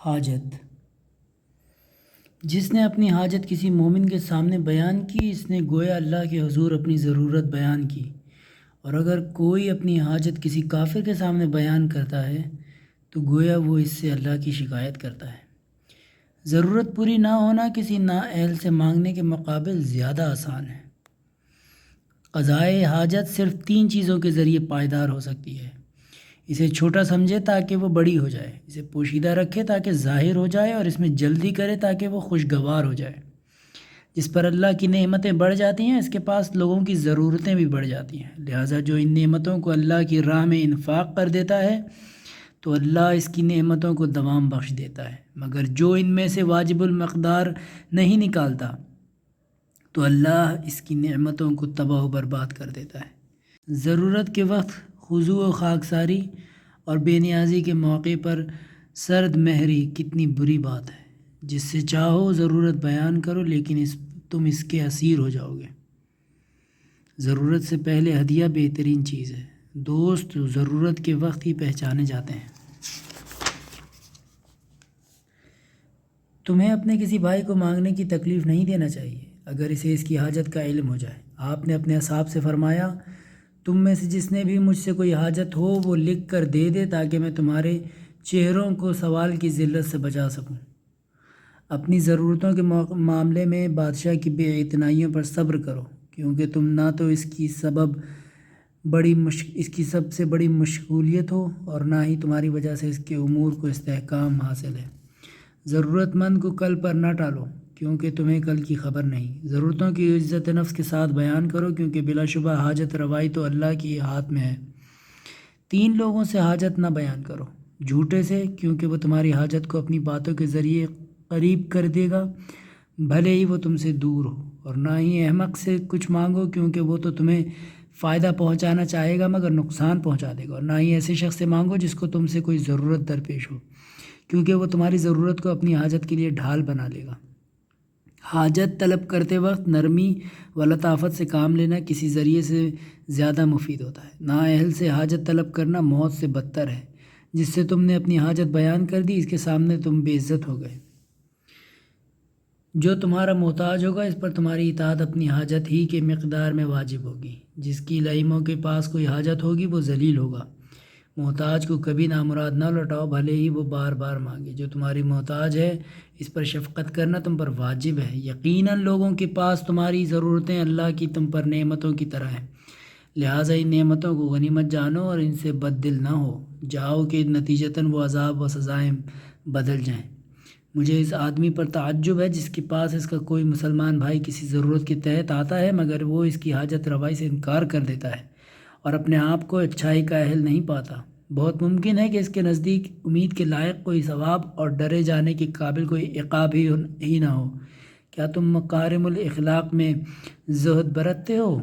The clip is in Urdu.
حاجت۔ جس نے اپنی حاجت کسی مومن کے سامنے بیان کی، اس نے گویا اللہ کے حضور اپنی ضرورت بیان کی، اور اگر کوئی اپنی حاجت کسی کافر کے سامنے بیان کرتا ہے تو گویا وہ اس سے اللہ کی شکایت کرتا ہے۔ ضرورت پوری نہ ہونا کسی نااہل سے مانگنے کے مقابل زیادہ آسان ہے۔ قضائے حاجت صرف 3 چیزوں کے ذریعے پائیدار ہو سکتی ہے۔ اسے چھوٹا سمجھے تاکہ وہ بڑی ہو جائے، اسے پوشیدہ رکھے تاکہ ظاہر ہو جائے، اور اس میں جلدی کرے تاکہ وہ خوشگوار ہو جائے۔ جس پر اللہ کی نعمتیں بڑھ جاتی ہیں، اس کے پاس لوگوں کی ضرورتیں بھی بڑھ جاتی ہیں۔ لہٰذا جو ان نعمتوں کو اللہ کی راہ میں انفاق کر دیتا ہے تو اللہ اس کی نعمتوں کو دوام بخش دیتا ہے، مگر جو ان میں سے واجب المقدار نہیں نکالتا تو اللہ اس کی نعمتوں کو تباہ و برباد کر دیتا ہے۔ ضرورت کے وقت خضوع و خاکساری اور بے نیازی کے موقع پر سرد مہری کتنی بری بات ہے۔ جس سے چاہو ضرورت بیان کرو، لیکن تم اس کے اسیر ہو جاؤ گے۔ ضرورت سے پہلے ہدیہ بہترین چیز ہے۔ دوست ضرورت کے وقت ہی پہچانے جاتے ہیں۔ تمہیں اپنے کسی بھائی کو مانگنے کی تکلیف نہیں دینا چاہیے اگر اسے اس کی حاجت کا علم ہو جائے۔ آپ نے اپنے اصحاب سے فرمایا، تم میں سے جس نے بھی مجھ سے کوئی حاجت ہو وہ لکھ کر دے دے تاکہ میں تمہارے چہروں کو سوال کی ذلت سے بچا سکوں۔ اپنی ضرورتوں کے معاملے میں بادشاہ کی بے اعتنائیوں پر صبر کرو، کیونکہ تم نہ تو اس کی سب سے بڑی مشغولیت ہو اور نہ ہی تمہاری وجہ سے اس کے امور کو استحکام حاصل ہے۔ ضرورت مند کو کل پر نہ ٹالو، کیونکہ تمہیں کل کی خبر نہیں۔ ضرورتوں کی عزت نفس کے ساتھ بیان کرو، کیونکہ بلا شبہ حاجت روائی تو اللہ کی ہاتھ میں ہے۔ 3 لوگوں سے حاجت نہ بیان کرو، جھوٹے سے، کیونکہ وہ تمہاری حاجت کو اپنی باتوں کے ذریعے قریب کر دے گا بھلے ہی وہ تم سے دور ہو، اور نہ ہی احمق سے کچھ مانگو، کیونکہ وہ تو تمہیں فائدہ پہنچانا چاہے گا مگر نقصان پہنچا دے گا، اور نہ ہی ایسے شخص سے مانگو جس کو تم سے کوئی ضرورت درپیش ہو، کیونکہ وہ تمہاری ضرورت کو اپنی حاجت کے لیے ڈھال بنا لے گا۔ حاجت طلب کرتے وقت نرمی و لطافت سے کام لینا کسی ذریعے سے زیادہ مفید ہوتا ہے۔ نااہل سے حاجت طلب کرنا موت سے بدتر ہے۔ جس سے تم نے اپنی حاجت بیان کر دی، اس کے سامنے تم بے عزت ہو گئے۔ جو تمہارا محتاج ہوگا اس پر تمہاری اطاعت اپنی حاجت ہی کے مقدار میں واجب ہوگی۔ جس کی لئیموں کے پاس کوئی حاجت ہوگی وہ ذلیل ہوگا۔ محتاج کو کبھی نامراد نہ لوٹاؤ، بھلے ہی وہ بار بار مانگے۔ جو تمہاری محتاج ہے اس پر شفقت کرنا تم پر واجب ہے۔ یقیناً لوگوں کے پاس تمہاری ضرورتیں اللہ کی تم پر نعمتوں کی طرح ہیں، لہٰذا ان نعمتوں کو غنیمت جانو اور ان سے بد دل نہ ہو جاؤ کہ نتیجتاً وہ عذاب و سزائیں بدل جائیں۔ مجھے اس آدمی پر تعجب ہے جس کے پاس اس کا کوئی مسلمان بھائی کسی ضرورت کے تحت آتا ہے مگر وہ اس کی حاجت روائی سے انکار کر دیتا ہے اور اپنے آپ کو اچھائی کا اہل نہیں پاتا۔ بہت ممکن ہے کہ اس کے نزدیک امید کے لائق کوئی ثواب اور ڈرے جانے کے قابل کوئی عقاب ہی نہ ہو۔ کیا تم مکارم الاخلاق میں زہد برتتے ہو؟